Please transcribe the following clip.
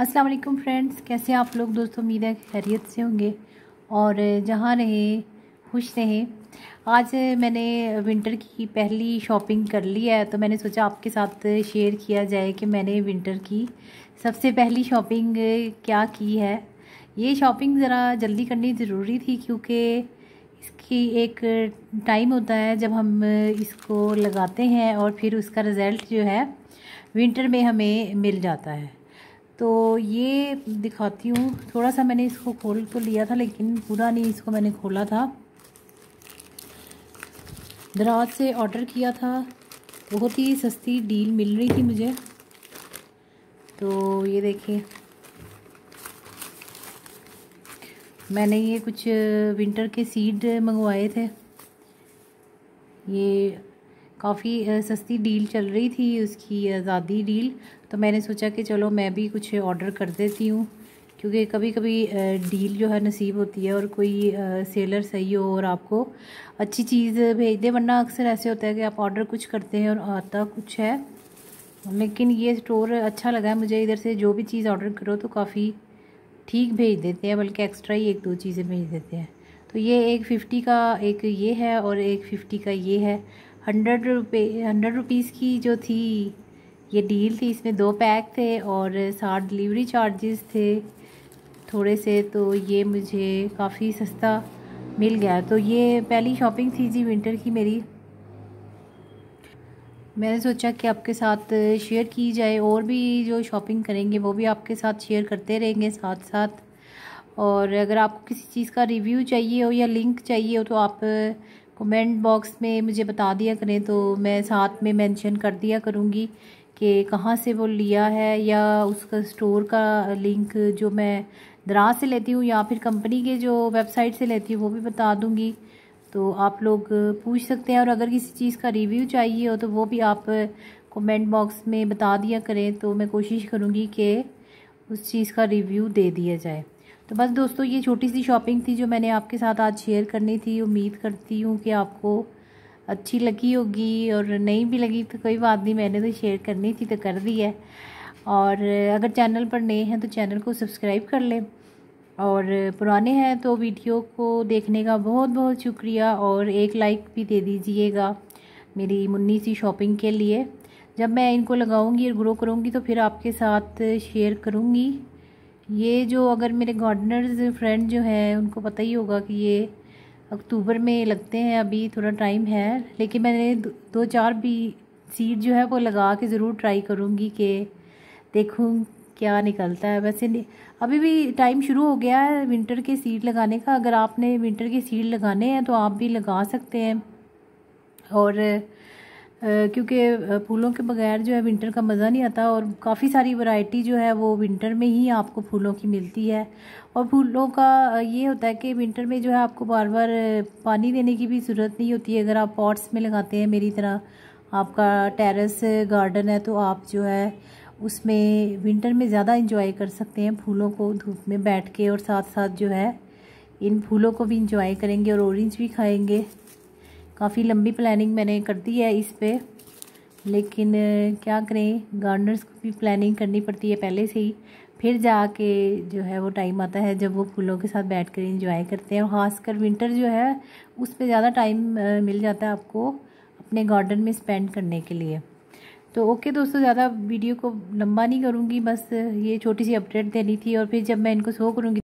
अस्सलाम वालेकुम फ्रेंड्स, कैसे आप लोग दोस्तों। उम्मीद है खैरियत से होंगे और जहाँ रहे खुश रहें। आज मैंने विंटर की पहली शॉपिंग कर ली है, तो मैंने सोचा आपके साथ शेयर किया जाए कि मैंने विंटर की सबसे पहली शॉपिंग क्या की है। ये शॉपिंग ज़रा जल्दी करनी ज़रूरी थी क्योंकि इसकी एक टाइम होता है जब हम इसको लगाते हैं और फिर उसका रिज़ल्ट जो है विंटर में हमें मिल जाता है। तो ये दिखाती हूँ। थोड़ा सा मैंने इसको खोल तो लिया था लेकिन पूरा नहीं इसको मैंने खोला था। दराज से ऑर्डर किया था, बहुत ही सस्ती डील मिल रही थी मुझे। तो ये देखिए, मैंने ये कुछ विंटर के सीड मंगवाए थे। ये काफ़ी सस्ती डील चल रही थी, उसकी आज़ादी डील। तो मैंने सोचा कि चलो मैं भी कुछ ऑर्डर कर देती हूँ, क्योंकि कभी कभी डील जो है नसीब होती है और कोई सेलर सही हो और आपको अच्छी चीज़ भेज दे। वरना अक्सर ऐसे होता है कि आप ऑर्डर कुछ करते हैं और आता कुछ है। लेकिन ये स्टोर अच्छा लगा है मुझे। इधर से जो भी चीज़ ऑर्डर करो तो काफ़ी ठीक भेज देते हैं, बल्कि एक्स्ट्रा ही 1-2 चीज़ें भेज देते हैं। तो ये एक 50 का एक ये है और एक 50 का ये है। 100 रुपीज़ की जो थी ये डील थी, इसमें 2 पैक थे और 60 डिलीवरी चार्जेस थे थोड़े से। तो ये मुझे काफ़ी सस्ता मिल गया। तो ये पहली शॉपिंग थी जी विंटर की मेरी। मैंने सोचा कि आपके साथ शेयर की जाए, और भी जो शॉपिंग करेंगे वो भी आपके साथ शेयर करते रहेंगे साथ साथ। और अगर आपको किसी चीज़ का रिव्यू चाहिए हो या लिंक चाहिए हो तो आप कमेंट बॉक्स में मुझे बता दिया करें, तो मैं साथ में मेंशन कर दिया करूँगी कि कहाँ से वो लिया है, या उसका स्टोर का लिंक जो मैं दराज से लेती हूँ या फिर कंपनी के जो वेबसाइट से लेती हूँ वो भी बता दूँगी। तो आप लोग पूछ सकते हैं। और अगर किसी चीज़ का रिव्यू चाहिए हो तो वो भी आप कमेंट बॉक्स में बता दिया करें, तो मैं कोशिश करूँगी कि उस चीज़ का रिव्यू दे दिया जाए। तो बस दोस्तों, ये छोटी सी शॉपिंग थी जो मैंने आपके साथ आज शेयर करनी थी। उम्मीद करती हूँ कि आपको अच्छी लगी होगी, और नहीं भी लगी तो कोई बात नहीं, मैंने तो शेयर करनी थी तो कर दी है। और अगर चैनल पर नए हैं तो चैनल को सब्सक्राइब कर लें, और पुराने हैं तो वीडियो को देखने का बहुत बहुत शुक्रिया, और एक लाइक भी दे दीजिएगा मेरी मुन्नी सी शॉपिंग के लिए। जब मैं इनको लगाऊंगी और ग्रो करूंगी तो फिर आपके साथ शेयर करूंगी। ये जो अगर मेरे गार्डनर्स फ्रेंड जो हैं उनको पता ही होगा कि ये अक्टूबर में लगते हैं, अभी थोड़ा टाइम है। लेकिन मैंने 2-4 भी सीड जो है वो लगा के ज़रूर ट्राई करूँगी कि देखूँ क्या निकलता है। वैसे अभी भी टाइम शुरू हो गया है विंटर के सीड लगाने का। अगर आपने विंटर के सीड लगाने हैं तो आप भी लगा सकते हैं। और क्योंकि फूलों के बगैर जो है विंटर का मज़ा नहीं आता, और काफ़ी सारी वैरायटी जो है वो विंटर में ही आपको फूलों की मिलती है। और फूलों का ये होता है कि विंटर में जो है आपको बार बार पानी देने की भी ज़रूरत नहीं होती है। अगर आप पॉट्स में लगाते हैं, मेरी तरह आपका टेरेस गार्डन है, तो आप जो है उसमें विंटर में ज़्यादा इंजॉय कर सकते हैं फूलों को धूप में बैठ के, और साथ साथ जो है इन फूलों को भी इंजॉय करेंगे और ऑरेंज भी खाएंगे। काफ़ी लंबी प्लानिंग मैंने कर दी है इस पे, लेकिन क्या करें, गार्डनर्स को भी प्लानिंग करनी पड़ती है पहले से ही। फिर जाके जो है वो टाइम आता है जब वो फूलों के साथ बैठकर इंजॉय करते हैं। ख़ासकर विंटर जो है उस पे ज़्यादा टाइम मिल जाता है आपको अपने गार्डन में स्पेंड करने के लिए। तो ओके दोस्तों, ज़्यादा वीडियो को लंबा नहीं करूँगी, बस ये छोटी सी अपडेट देनी थी। और फिर जब मैं इनको शो करूँगी